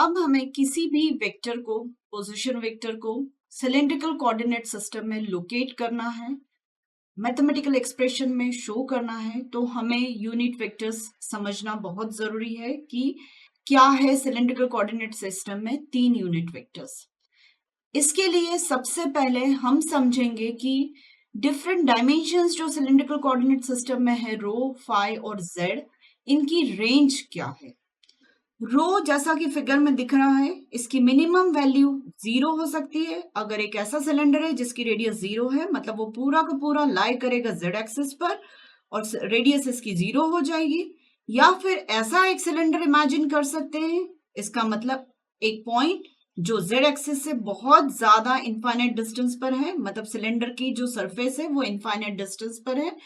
अब हमें किसी भी वेक्टर को, पोजीशन वेक्टर को सिलेंड्रिकल कोऑर्डिनेट सिस्टम में लोकेट करना है, मैथमेटिकल एक्सप्रेशन में शो करना है, तो हमें यूनिट वेक्टर्स समझना बहुत जरूरी है कि क्या है सिलेंड्रिकल कोऑर्डिनेट सिस्टम में 3 यूनिट वेक्टर्स। इसके लिए सबसे पहले हम समझेंगे कि डिफरेंट डायमेंशंस जो सिलेंड्रिकल कोऑर्डिनेट सिस्टम में है, रो, फाई और जेड, इनकी रेंज क्या है। रो जैसा कि फिगर में दिख रहा है, इसकी मिनिमम वैल्यू 0 हो सकती है। अगर एक ऐसा सिलेंडर है जिसकी रेडियस 0 है, मतलब वो पूरा का पूरा लाई करेगा जेड एक्सिस पर और रेडियस इसकी 0 हो जाएगी। या फिर ऐसा एक सिलेंडर इमेजिन कर सकते हैं, इसका मतलब एक पॉइंट जो जेड एक्सिस से बहुत ज्यादा इनफाइनाइट डिस्टेंस पर है, मतलब सिलेंडर की जो सरफेस है वो इनफाइनाइट डिस्टेंस पर है,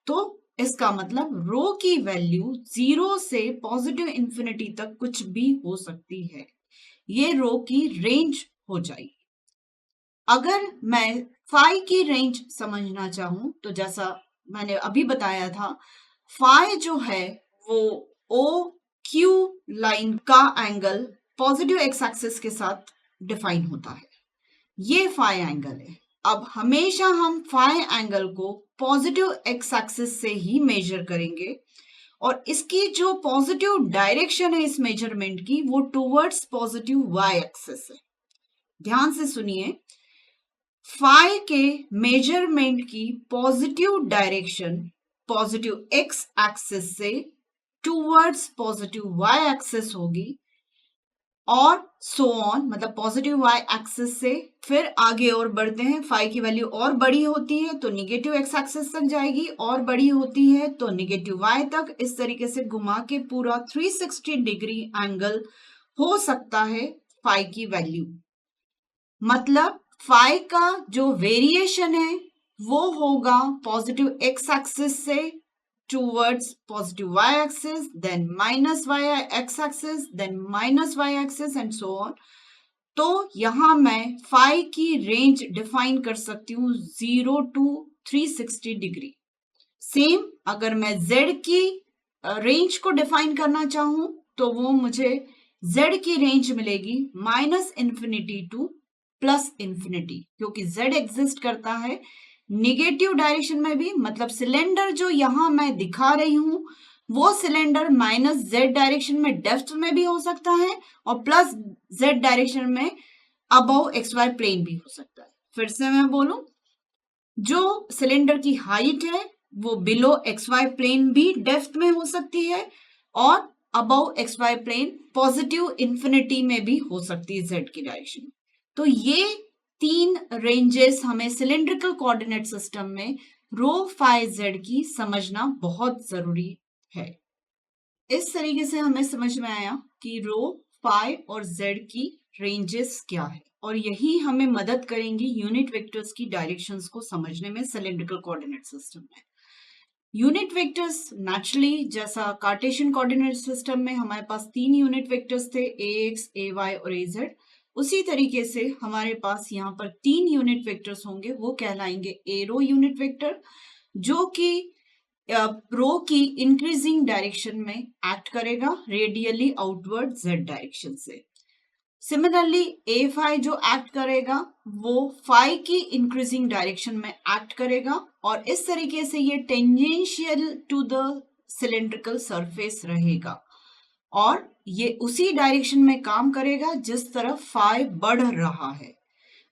तो इसका मतलब रो की वैल्यू 0 से पॉजिटिव इंफिनिटी तक कुछ भी हो सकती है। ये रो की रेंज हो जाएगी। अगर मैं फाई की रेंज समझना चाहूं तो जैसा मैंने अभी बताया था, फाई जो है वो ओ क्यू लाइन का एंगल पॉजिटिव एक्स एक्सिस के साथ डिफाइन होता है। ये फाई एंगल है। अब हमेशा हम फाई एंगल को पॉजिटिव एक्स एक्सिस से ही मेजर करेंगे और इसकी जो पॉजिटिव डायरेक्शन है इस मेजरमेंट की, वो टुवर्ड्स पॉजिटिव वाई एक्सिस है। ध्यान से सुनिए, फाई के मेजरमेंट की positive direction positive x axis से टुवर्ड्स पॉजिटिव वाई एक्सिस होगी और सो ऑन, मतलब पॉजिटिव वाई एक्सिस से फिर आगे और बढ़ते हैं। फाई की वैल्यू और बड़ी होती है तो निगेटिव एक्स एक्सिस तक जाएगी, और बड़ी होती है तो निगेटिव वाई तक। इस तरीके से घुमा के पूरा 360 डिग्री एंगल हो सकता है फाई की वैल्यू। मतलब फाई का जो वेरिएशन है वो होगा पॉजिटिव एक्स एक्सिस से towards positive y-axis, then minus y-axis, then minus y-axis and so on। तो यहां मैं फाई की रेंज डिफाइन कर सकती हूँ 0 to 360 डिग्री। सेम अगर मैं z की रेंज को डिफाइन करना चाहूं तो वो मुझे z की रेंज मिलेगी -इंफिनिटी टू +इंफिनिटी, क्योंकि z एग्जिस्ट करता है निगेटिव डायरेक्शन में भी। मतलब सिलेंडर जो यहां मैं दिखा रही हूं वो सिलेंडर -z डायरेक्शन में डेप्थ में भी हो सकता है और +z डायरेक्शन में अबव XY प्लेन भी हो सकता है। फिर से मैं बोलूं, जो सिलेंडर की हाइट है वो बिलो XY प्लेन भी डेप्थ में हो सकती है और above XY plane positive infinity में भी हो सकती है z की डायरेक्शन। तो ये 3 रेंजेस हमें सिलेंड्रिकल कोऑर्डिनेट सिस्टम में रो फाई जेड की समझना बहुत जरूरी है। इस तरीके से हमें समझ में आया कि रो, फाई और जेड की रेंजेस क्या है, और यही हमें मदद करेंगी यूनिट वेक्टर्स की डायरेक्शंस को समझने में सिलेंड्रिकल कोऑर्डिनेट सिस्टम में। यूनिट वेक्टर्स नेचुरली जैसा कार्टेशियन कोऑर्डिनेट सिस्टम में हमारे पास 3 यूनिट वेक्टर्स थे, ax, ay और az, उसी तरीके से हमारे पास यहाँ पर 3 यूनिट वेक्टर्स होंगे। वो कहलाएंगे एरो यूनिट वेक्टर, जो कि रो की इंक्रीजिंग डायरेक्शन में एक्ट करेगा रेडियली आउटवर्ड z डायरेक्शन से। सिमिलरली ए फाई जो एक्ट करेगा वो फाई की इंक्रीजिंग डायरेक्शन में एक्ट करेगा और इस तरीके से ये tangential to the cylindrical surface रहेगा और ये उसी डायरेक्शन में काम करेगा जिस तरफ फाई बढ़ रहा है।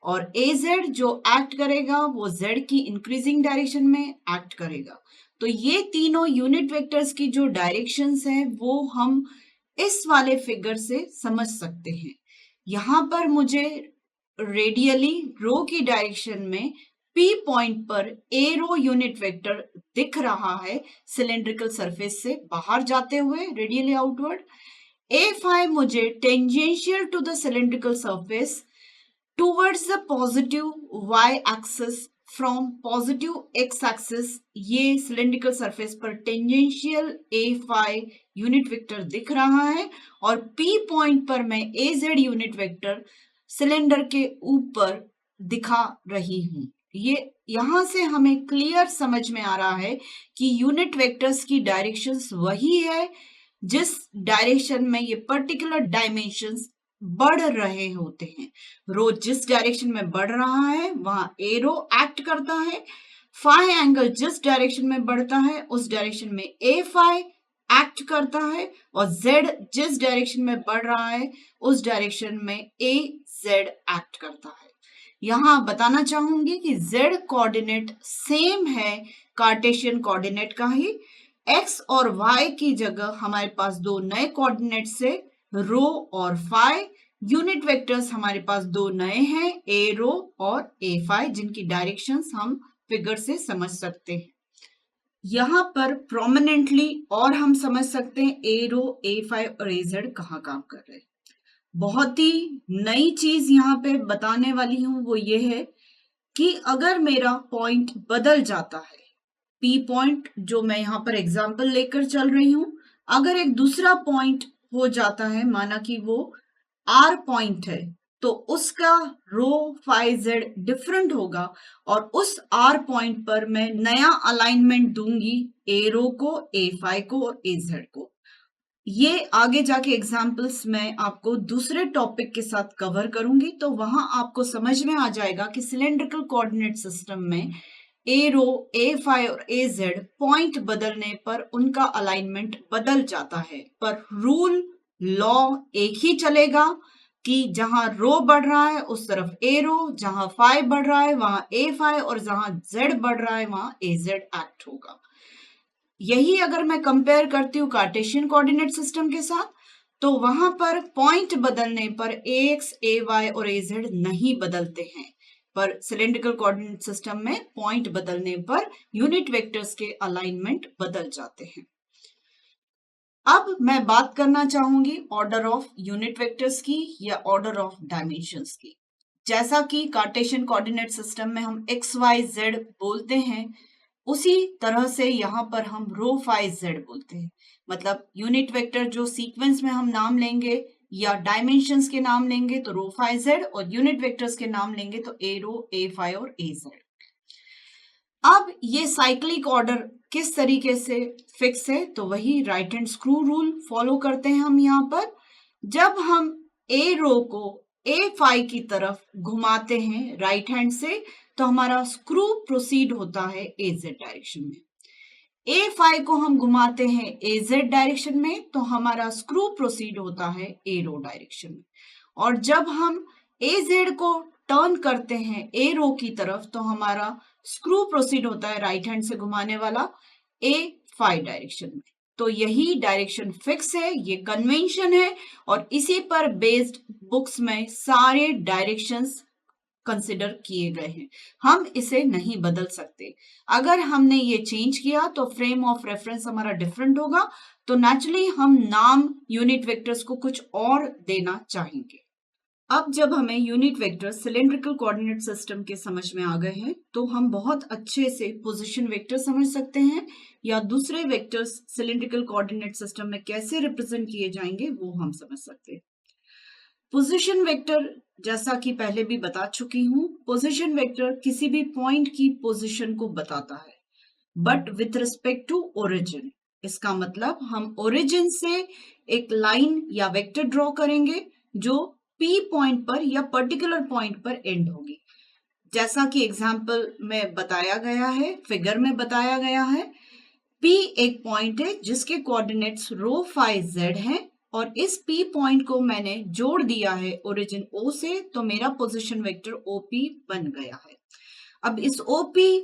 और AZ जो एक्ट करेगा वो Z की इंक्रीजिंग डायरेक्शन में एक्ट करेगा। तो ये तीनों यूनिट वेक्टर्स की जो डायरेक्शंस हैं वो हम इस वाले फिगर से समझ सकते हैं। यहां पर मुझे रेडियली रो की डायरेक्शन में P पॉइंट पर ए रो यूनिट वेक्टर दिख रहा है सिलेंड्रिकल सरफेस से बाहर जाते हुए रेडियली आउटवर्ड। ए फाई मुझे tangential to the cylindrical surface towards the positive y axis from positive x axis, ये सिलेंड्रिकल सरफेस पर टेंजेंशियल ए फाई यूनिट वेक्टर दिख रहा है और P पॉइंट पर मैं AZ यूनिट वेक्टर सिलेंडर के ऊपर दिखा रही हूं। ये यहां से हमें क्लियर समझ में आ रहा है कि यूनिट वेक्टर्स की डायरेक्शंस वही है जिस डायरेक्शन में ये पर्टिकुलर डायमेंशंस बढ़ रहे होते हैं। रो जिस डायरेक्शन में बढ़ रहा है वहां एरो एक्ट करता है। फाई एंगल जिस डायरेक्शन में बढ़ता है उस डायरेक्शन में ए फाई एक्ट करता है, और जेड जिस डायरेक्शन में बढ़ रहा है उस डायरेक्शन में ए जेड एक्ट करता है। यहां बताना चाहूंगी कि जेड कोऑर्डिनेट सेम है कार्टेशियन कोऑर्डिनेट का ही। एक्स और वाई की जगह हमारे पास दो नए कोऑर्डिनेट से रो और फाई। यूनिट वेक्टर्स हमारे पास दो नए हैं, ए रो और ए फाई, जिनकी डायरेक्शंस हम फिगर से समझ सकते हैं। यहां पर प्रोमिनेंटली और हम समझ सकते हैं ए रो ए फाई और ए जेड कहाँ काम कर रहे हैं। बहुत ही नई चीज यहाँ पे बताने वाली हूं, वो ये है कि अगर मेरा पॉइंट बदल जाता है, पी पॉइंट जो मैं यहाँ पर एग्जांपल लेकर चल रही हूं, अगर एक दूसरा पॉइंट हो जाता है, माना कि वो आर पॉइंट है, तो उसका रो फाई जेड डिफरेंट होगा, और उस आर पॉइंट पर मैं नया अलाइनमेंट दूंगी ए रो को, ए फाई को और ए जेड को। ये आगे जाके एग्जाम्पल्स मैं आपको दूसरे टॉपिक के साथ कवर करूंगी, तो वहां आपको समझ में आ जाएगा कि सिलेंड्रिकल कोऑर्डिनेट सिस्टम में ए रो ए फाई और ए जेड पॉइंट बदलने पर उनका अलाइनमेंट बदल जाता है, पर रूल लॉ एक ही चलेगा कि जहां रो बढ़ रहा है उस तरफ ए रो, जहां फाई बढ़ रहा है वहां ए फाई, और जहां जेड बढ़ रहा है वहां ए जेड एक्ट होगा। यही अगर मैं कंपेयर करती हूँ कार्टेशियन कोऑर्डिनेट सिस्टम के साथ, तो वहां पर पॉइंट बदलने पर एक्स ए वाई और ए जेड नहीं बदलते हैं, पर सिलेंड्रिकल कोऑर्डिनेट सिस्टम में पॉइंट बदलने पर यूनिट वेक्टर्स के अलाइनमेंट बदल जाते हैं। अब मैं बात करना चाहूंगी ऑर्डर ऑफ यूनिट वेक्टर्स की या ऑर्डर ऑफ डायमेंशंस की। जैसा कि कार्टेशियन कोऑर्डिनेट सिस्टम में हम एक्स वाई जेड बोलते हैं, उसी तरह से यहाँ पर हम रो फाई जेड बोलते हैं। मतलब यूनिट वेक्टर जो सीक्वेंस में हम नाम लेंगे या डायमेंशंस के नाम लेंगे तो रो फाई जेड, और यूनिट वेक्टर्स के नाम लेंगे तो ए रो ए फाई और ए जेड। अब ये साइक्लिक ऑर्डर किस तरीके से फिक्स है, तो वही right hand screw rule follow करते हैं हम यहाँ पर। जब हम ए रो को ए फाई की तरफ घुमाते हैं राइट हैंड से, तो हमारा स्क्रू प्रोसीड होता है ए जेड डायरेक्शन में। ए फाई को हम घुमाते हैं ए जेड डायरेक्शन में, तो हमारा स्क्रू प्रोसीड होता है ए रो डायरेक्शन में। और जब हम ए जेड को टर्न करते हैं ए रो की तरफ, तो हमारा स्क्रू प्रोसीड होता है राइट हैंड से घुमाने वाला ए फाई डायरेक्शन में। तो यही डायरेक्शन फिक्स है, ये कन्वेंशन है, और इसी पर बेस्ड बुक्स में सारे डायरेक्शंस कंसिडर किए गए हैं। हम इसे नहीं बदल सकते। अगर हमने ये चेंज किया तो फ्रेम ऑफ रेफरेंस हमारा डिफरेंट होगा, तो नेचुरली हम नाम यूनिट वेक्टर्स को कुछ और देना चाहेंगे। अब जब हमें unit vector cylindrical coordinate system के समझ में आ गए हैं, तो हम बहुत अच्छे से पोजीशन वेक्टर समझ सकते हैं, या दूसरे वेक्टर्स सिलेंड्रिकल कोऑर्डिनेट सिस्टम में कैसे रिप्रेजेंट किए जाएंगे वो हम समझ सकते हैं। पोजीशन वेक्टर जैसा कि पहले भी बता चुकी हूं, पोजीशन वेक्टर किसी भी पॉइंट की पोजीशन को बताता है, but with respect to origin. इसका मतलब हम ओरिजिन से एक लाइन या वेक्टर ड्रॉ करेंगे जो पी पॉइंट पर या पर्टिकुलर पॉइंट पर एंड होगी। जैसा कि एग्जाम्पल में बताया गया है, फिगर में बताया गया है, पी एक पॉइंट है जिसके कोऑर्डिनेट्स रो फाई जेड हैं, और इस पी पॉइंट को मैंने जोड़ दिया है ओरिजिन ओ से, तो मेरा पोजीशन वेक्टर ओपी बन गया है। अब इस ओपी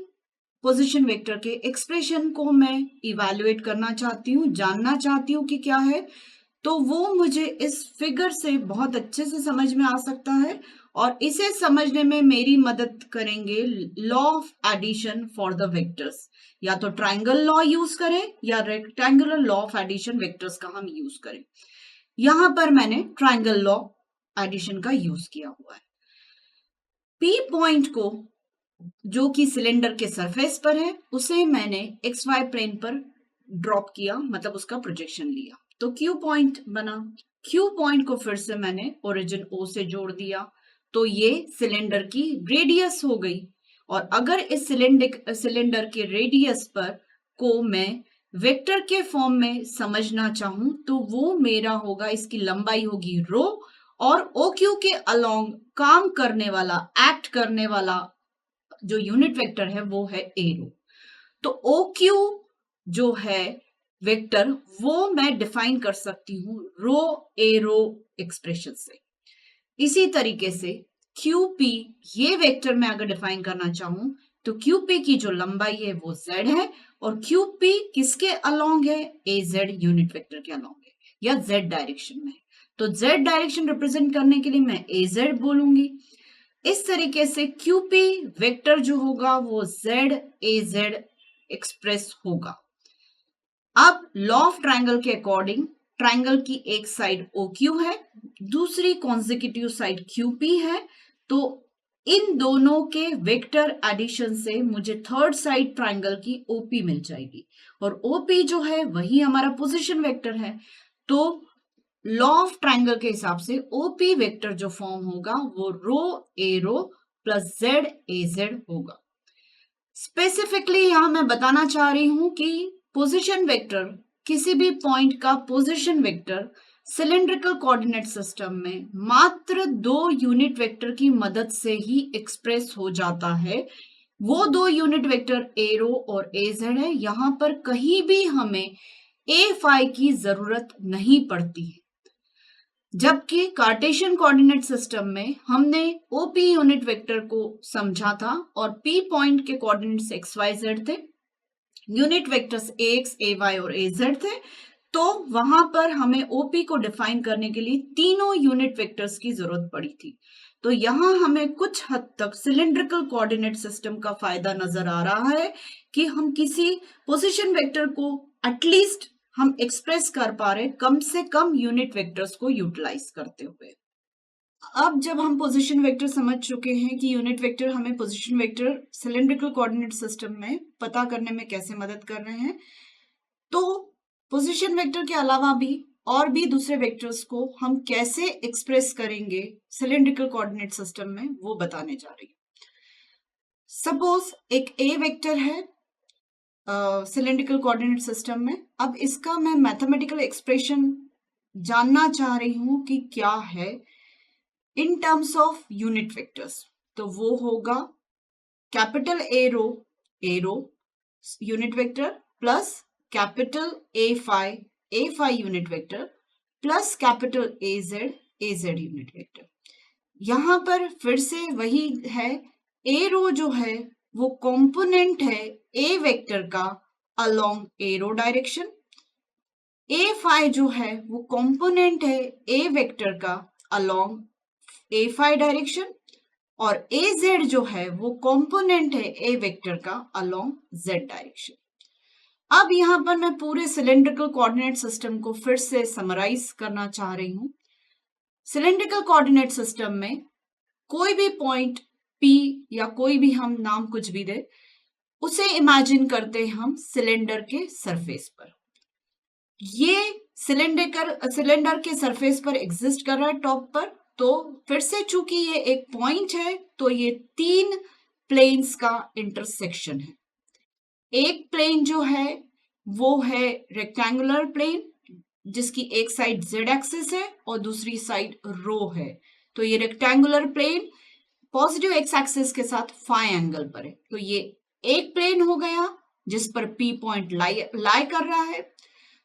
पोजीशन वेक्टर के एक्सप्रेशन को मैं इवैल्यूएट करना चाहती हूँ, जानना चाहती हूँ कि क्या है, तो वो मुझे इस फिगर से बहुत अच्छे से समझ में आ सकता है, और इसे समझने में मेरी मदद करेंगे law of addition for the vectors. या तो ट्रायंगल लॉ यूज करें या rectangular law of addition vectors का हम यूज करें। यहां पर मैंने ट्रायंगल लॉ एडिशन का यूज किया हुआ है। पी पॉइंट को जो कि सिलेंडर के सरफेस पर है, उसे मैंने एक्स वाई प्लेन पर ड्रॉप किया, मतलब उसका प्रोजेक्शन लिया, तो क्यू पॉइंट बना। क्यू पॉइंट को फिर से मैंने ओरिजिन ओ से जोड़ दिया, तो ये सिलेंडर की रेडियस हो गई। और अगर इस सिलेंडर के रेडियस पर को मैं वेक्टर के फॉर्म में समझना चाहूं, तो वो मेरा होगा, इसकी लंबाई होगी रो, और OQ के अलोंग काम करने वाला, एक्ट करने वाला जो यूनिट वेक्टर है वो है एरो। तो OQ जो है वेक्टर वो मैं डिफाइन कर सकती हूँ रो एरो एक्सप्रेशन से। इसी तरीके से QP ये वेक्टर मैं अगर डिफाइन करना चाहूं तो QP की जो लंबाई है वो Z है और QP किसके अलोंग है, AZ यूनिट वेक्टर के अलोंग है या Z डायरेक्शन में। तो Z डायरेक्शन रिप्रेजेंट करने के लिए मैं AZ बोलूंगी। इस तरीके से QP वेक्टर जो होगा वो ZAZ एक्सप्रेस होगा। अब लॉ ऑफ ट्रायंगल के अकॉर्डिंग ट्रायंगल की एक साइड OQ है, दूसरी कॉन्जिक्यूटिव साइड QP है, तो इन दोनों के वेक्टर एडिशन से मुझे थर्ड साइड ट्रायंगल की OP मिल जाएगी और OP जो है वही हमारा पोजीशन वेक्टर है। तो लॉ ऑफ ट्रायंगल के हिसाब से OP वेक्टर जो फॉर्म होगा वो रो एरो प्लस ZAZ होगा। स्पेसिफिकली यहां मैं बताना चाह रही हूं कि पोजीशन वेक्टर, किसी भी पॉइंट का position vector cylindrical coordinate system में मात्र 2 यूनिट वेक्टर की मदद से ही एक्सप्रेस हो जाता है। वो 2 यूनिट वेक्टर एरो और AZ है। यहां पर कहीं भी हमें A phi की जरूरत नहीं पड़ती है, जबकि कार्टेशियन कोऑर्डिनेट सिस्टम में हमने OP यूनिट वेक्टर को समझा था और P पॉइंट के कोऑर्डिनेट्स XYZ थे, यूनिट वेक्टर्स AX, AY और AZ थे। तो वहां पर हमें OP को डिफाइन करने के लिए तीनों यूनिट वेक्टर्स की जरूरत पड़ी थी। तो यहां हमें कुछ हद तक सिलेंड्रिकल कोऑर्डिनेट सिस्टम का फायदा नजर आ रहा है कि हम किसी पोजीशन वेक्टर को एटलीस्ट हम एक्सप्रेस कर पा रहे कम से कम यूनिट वेक्टर्स को यूटिलाइज करते हुए। अब जब हम पोजीशन वेक्टर समझ चुके हैं कि यूनिट वेक्टर हमें position vector cylindrical coordinate system में पता करने में कैसे मदद कर रहे हैं, तो पोजीशन वेक्टर के अलावा भी और भी दूसरे वेक्टर्स को हम कैसे एक्सप्रेस करेंगे सिलेंड्रिकल कोऑर्डिनेट सिस्टम में वो बताने जा रही हूँ। सपोज एक A वेक्टर है सिलेंड्रिकल कोऑर्डिनेट सिस्टम में। अब इसका मैं मैथमेटिकल एक्सप्रेशन जानना चाह रही हूं कि क्या है in terms of unit vectors. तो वो होगा capital arrow unit vector plus capital A phi unit vector plus capital AZ unit vector. यहां पर फिर से वही है, एरो जो है वो कंपोनेंट है A वेक्टर का along arrow direction, A phi जो है वो कंपोनेंट है A वेक्टर का अलोंग A phi डायरेक्शन और AZ जो है वो कंपोनेंट है A वेक्टर का अलोंग Z डायरेक्शन। अब यहां पर मैं पूरे सिलेंड्रिकल कोऑर्डिनेट सिस्टम को फिर से समराइज करना चाह रही हूं। सिलेंड्रिकल कोऑर्डिनेट सिस्टम में कोई भी पॉइंट P या कोई भी हम नाम कुछ भी दे, उसे इमेजिन करते हैं हम सिलेंडर के सरफेस पर। ये सिलेंडर के सरफेस पर एग्जिस्ट कर रहा है टॉप पर। तो फिर से चूंकि ये एक पॉइंट है तो ये 3 प्लेन्स का इंटरसेक्शन है। एक प्लेन जो है वो है रेक्टेंगुलर प्लेन जिसकी एक साइड Z एक्सिस है और दूसरी साइड रो है। तो ये rectangular plane positive X axis के साथ फाई एंगल पर है। तो ये एक प्लेन हो गया जिस पर P पॉइंट लाई कर रहा है।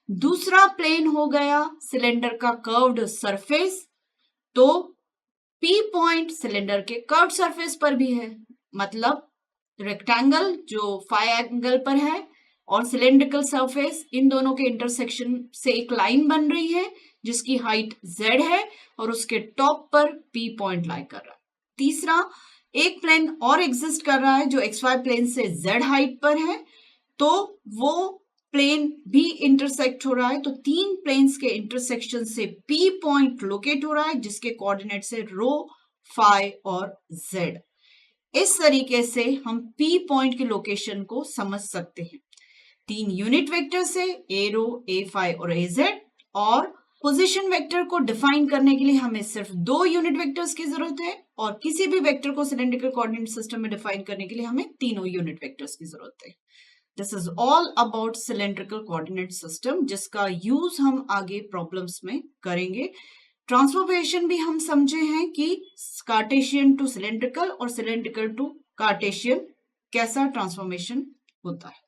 दूसरा प्लेन हो गया सिलेंडर का कर्व्ड सरफेस, तो P पॉइंट सिलेंडर के कर्व्ड सरफेस पर भी है, मतलब रेक्टेंगल जो फाई एंगल पर है और सिलेंड्रिकल सरफेस, इन दोनों के इंटरसेक्शन से एक लाइन बन रही है जिसकी हाइट Z है और उसके टॉप पर P पॉइंट लाई कर रहा है। तीसरा एक प्लेन और एग्जिस्ट कर रहा है जो XY प्लेन से Z हाइट पर है, तो वो प्लेन भी इंटरसेक्ट हो रहा है। तो 3 प्लेन्स के इंटरसेक्शन से P पॉइंट लोकेट हो रहा है जिसके कोऑर्डिनेट से रो, फाई और Z। इस तरीके से हम P पॉइंट की लोकेशन को समझ सकते हैं 3 यूनिट वेक्टर से एरो, A phi और AZ। और पोजीशन वेक्टर को डिफाइन करने के लिए हमें सिर्फ 2 यूनिट वेक्टर्स की जरूरत है और किसी भी वेक्टर को सिलेंड्रिकल कोऑर्डिनेट सिस्टम में डिफाइन करने के लिए हमें तीनों यूनिट वेक्टर्स की जरूरत है। This is all about cylindrical coordinate system, जिसका यूज हम आगे प्रॉब्लम्स में करेंगे। ट्रांसफॉर्मेशन भी हम समझे हैं कि कार्टेशियन टू सिलेंड्रिकल और सिलेंड्रिकल टू कार्टेशियन कैसा ट्रांसफॉर्मेशन होता है।